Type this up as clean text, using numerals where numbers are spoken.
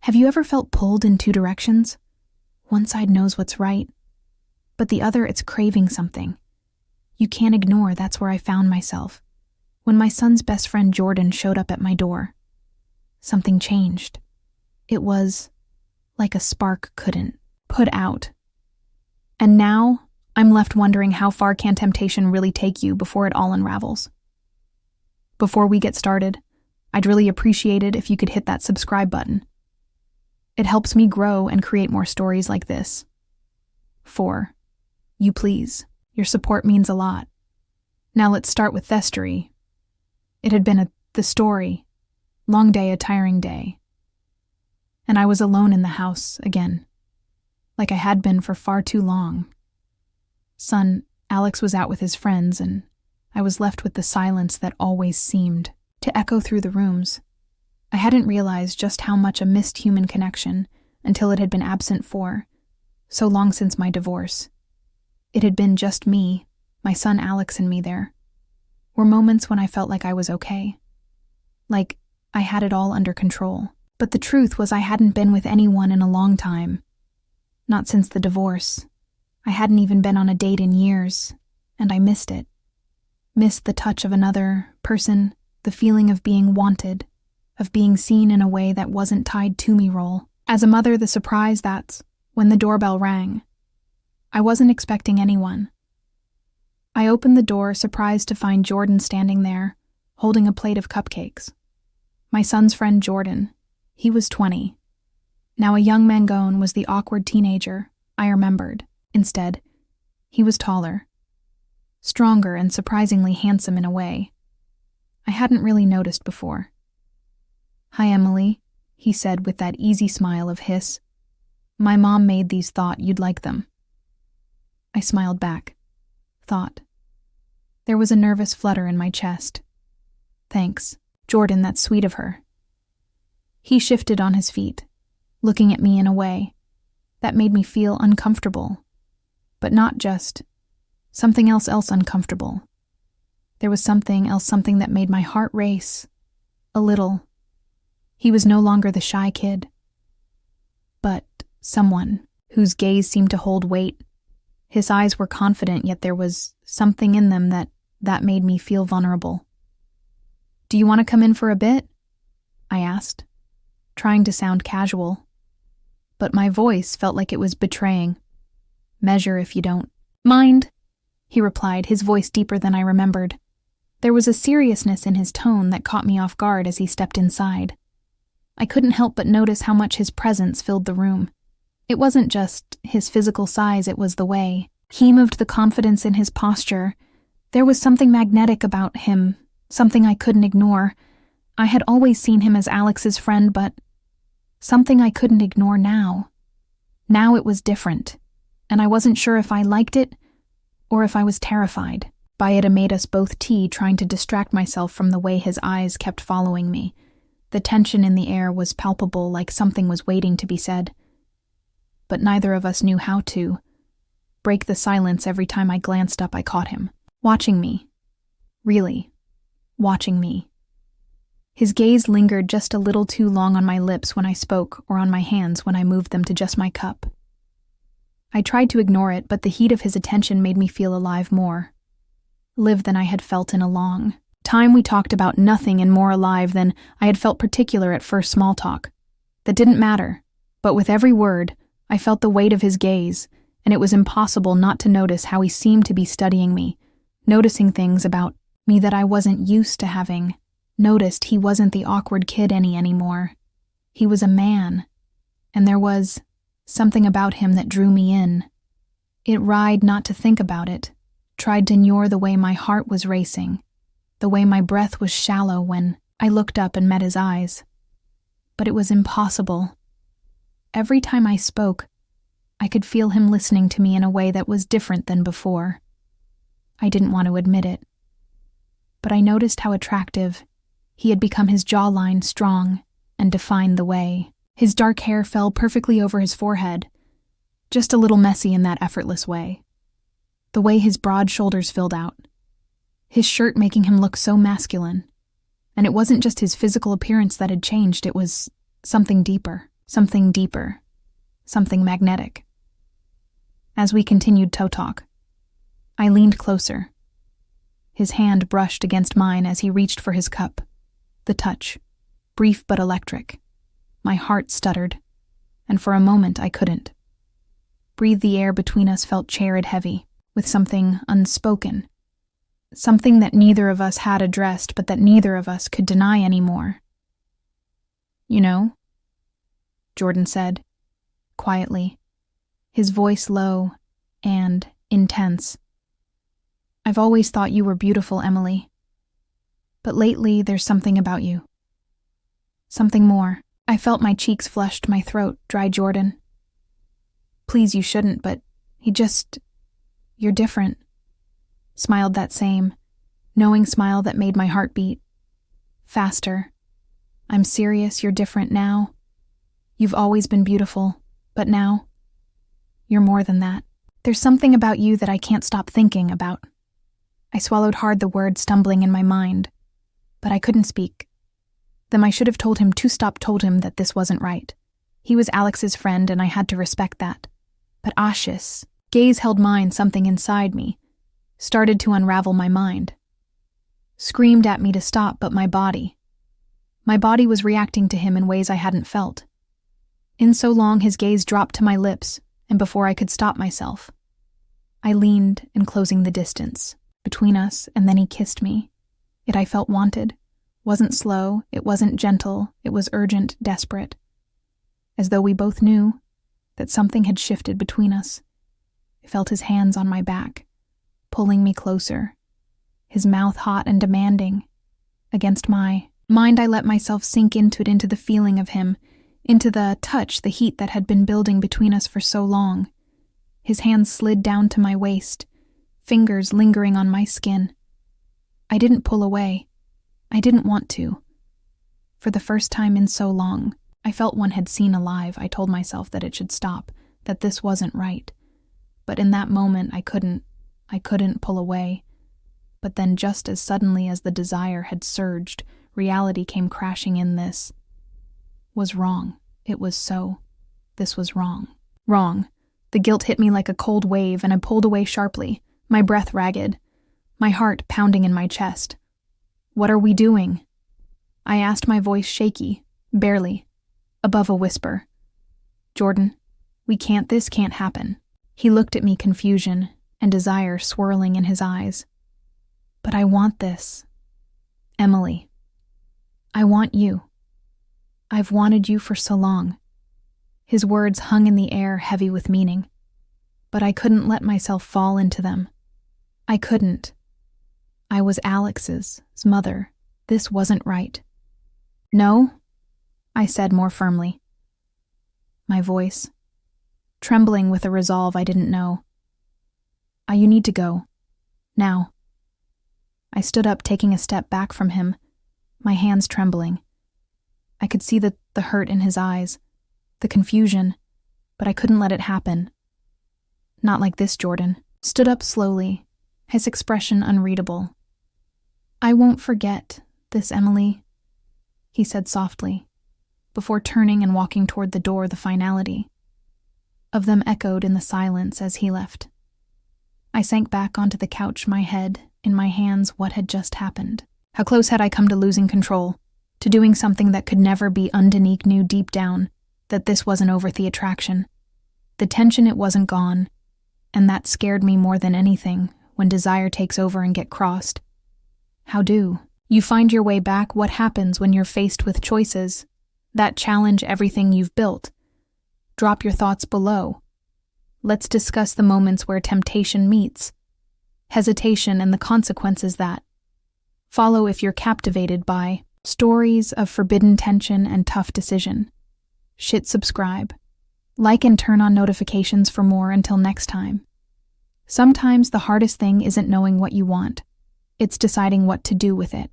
Have you ever felt pulled in two directions? One side knows what's right, but the other it's craving something. You can't ignore. That's where I found myself. When my son's best friend Jordan showed up at my door, something changed. It was like a spark couldn't put out. And now I'm left wondering, how far can temptation really take you before it all unravels? Before we get started, I'd really appreciate it if you could hit that subscribe button. It helps me grow and create more stories like this. 4. You please. Your support means a lot. Now let's start with Thestery. It had been the story. Long day, a tiring day. And I was alone in the house again, like I had been for far too long. Son, Alex, was out with his friends, and I was left with the silence that always seemed to echo through the rooms. I hadn't realized just how much I missed human connection until it had been absent for so long since my divorce. It had been just me, my son Alex, and me there. Were moments when I felt like I was okay, like I had it all under control. But the truth was I hadn't been with anyone in a long time. Not since the divorce. I hadn't even been on a date in years, and I missed it. Missed the touch of another person, the feeling of being wanted, of being seen in a way that wasn't tied to me role. As a mother, the surprise that's when the doorbell rang. I wasn't expecting anyone. I opened the door, surprised to find Jordan standing there, holding a plate of cupcakes. My son's friend Jordan. He was 20. Now a young Mangone was the awkward teenager I remembered. Instead, he was taller, stronger, and surprisingly handsome in a way I hadn't really noticed before. "Hi, Emily," he said with that easy smile of his. "My mom made these, thought you'd like them." I smiled back. Thought. There was a nervous flutter in my chest. "Thanks, Jordan, that's sweet of her." He shifted on his feet, looking at me in a way that made me feel uncomfortable, but not just something else uncomfortable. There was something else, something that made my heart race a little. He was no longer the shy kid, but someone whose gaze seemed to hold weight. His eyes were confident, yet there was something in them that made me feel vulnerable. "Do you want to come in for a bit?" I asked, trying to sound casual, but my voice felt like it was betraying. "Measure if you don't mind," he replied, his voice deeper than I remembered. There was a seriousness in his tone that caught me off guard as he stepped inside. I couldn't help but notice how much his presence filled the room. It wasn't just his physical size, it was the way he moved, the confidence in his posture. There was something magnetic about him, something I couldn't ignore. I had always seen him as Alex's friend, but something I couldn't ignore now. Now it was different, and I wasn't sure if I liked it or if I was terrified by it. I made us both tea, trying to distract myself from the way his eyes kept following me. The tension in the air was palpable, like something was waiting to be said. But neither of us knew how to break the silence. Every time I glanced up, I caught him watching me. Really, watching me. His gaze lingered just a little too long on my lips when I spoke, or on my hands when I moved them to just my cup. I tried to ignore it, but the heat of his attention made me feel alive, more live than I had felt in a long time. We talked about nothing, and more alive than I had felt, particular at first small talk that didn't matter, but with every word, I felt the weight of his gaze, and it was impossible not to notice how he seemed to be studying me, noticing things about me that I wasn't used to having noticed. He wasn't the awkward kid anymore. He was a man, and there was something about him that drew me in. It tried not to think about it, tried to ignore the way my heart was racing, the way my breath was shallow when I looked up and met his eyes. But it was impossible. Every time I spoke, I could feel him listening to me in a way that was different than before. I didn't want to admit it, but I noticed how attractive he had become, his jawline strong and defined, the way his dark hair fell perfectly over his forehead, just a little messy in that effortless way. The way his broad shoulders filled out, his shirt making him look so masculine. And it wasn't just his physical appearance that had changed, it was something deeper, something deeper, something magnetic. As we continued toe talk, I leaned closer. His hand brushed against mine as he reached for his cup. The touch, brief but electric. My heart stuttered, and for a moment I couldn't. Breathe the air between us felt charid heavy, with something unspoken. Something that neither of us had addressed, but that neither of us could deny anymore. "You know," Jordan said, quietly, his voice low and intense. "I've always thought you were beautiful, Emily. But lately there's something about you. Something more." I felt my cheeks flushed, my throat dry. "Jordan, please, you shouldn't, but you're different." Smiled that same, knowing smile that made my heart beat faster. "I'm serious, you're different now. You've always been beautiful, but now, you're more than that. There's something about you that I can't stop thinking about." I swallowed hard, the words stumbling in my mind, but I couldn't speak. Then I should have told him that this wasn't right. He was Alex's friend, and I had to respect that. But Ash's gaze held mine. Something inside me started to unravel. My mind screamed at me to stop, but my body was reacting to him in ways I hadn't felt. In so long, his gaze dropped to my lips, and before I could stop myself, I leaned, enclosing the distance between us, and then he kissed me. I felt wanted. Wasn't slow, it wasn't gentle, it was urgent, desperate. As though we both knew that something had shifted between us. I felt his hands on my back, pulling me closer, his mouth hot and demanding. Against my mind, I let myself sink into the feeling of him, into the touch, the heat that had been building between us for so long. His hands slid down to my waist, fingers lingering on my skin. I didn't pull away. I didn't want to. For the first time in so long, I felt one had seen alive. I told myself that it should stop, that this wasn't right. But in that moment, I couldn't pull away. But then, just as suddenly as the desire had surged, reality came crashing in. This was wrong. It was so. This was wrong. Wrong. The guilt hit me like a cold wave, and I pulled away sharply, my breath ragged, my heart pounding in my chest. "What are we doing?" I asked, my voice shaky, barely, above a whisper. "Jordan, this can't happen." He looked at me, confusion and desire swirling in his eyes. "But I want this. Emily. I want you. I've wanted you for so long." His words hung in the air, heavy with meaning. But I couldn't let myself fall into them. I couldn't. I was Alex's mother. This wasn't right. "No," I said more firmly, my voice trembling with a resolve I didn't know. You need to go. Now." I stood up, taking a step back from him, my hands trembling. I could see the hurt in his eyes, the confusion, but I couldn't let it happen. "Not like this." Jordan stood up slowly, his expression unreadable. "I won't forget this, Emily," he said softly, before turning and walking toward the door. The finality of them echoed in the silence as he left. I sank back onto the couch, my head in my hands. What had just happened? How close had I come to losing control, to doing something that could never be undone? Knew deep down that this wasn't over the attraction. The tension, it wasn't gone, and that scared me more than anything. When desire takes over and get crossed, how do you find your way back? What happens when you're faced with choices that challenge everything you've built? Drop your thoughts below. Let's discuss the moments where temptation meets hesitation and the consequences that follow if you're captivated by stories of forbidden tension and tough decision. Subscribe, like, and turn on notifications for more. Until next time. Sometimes the hardest thing isn't knowing what you want. It's deciding what to do with it.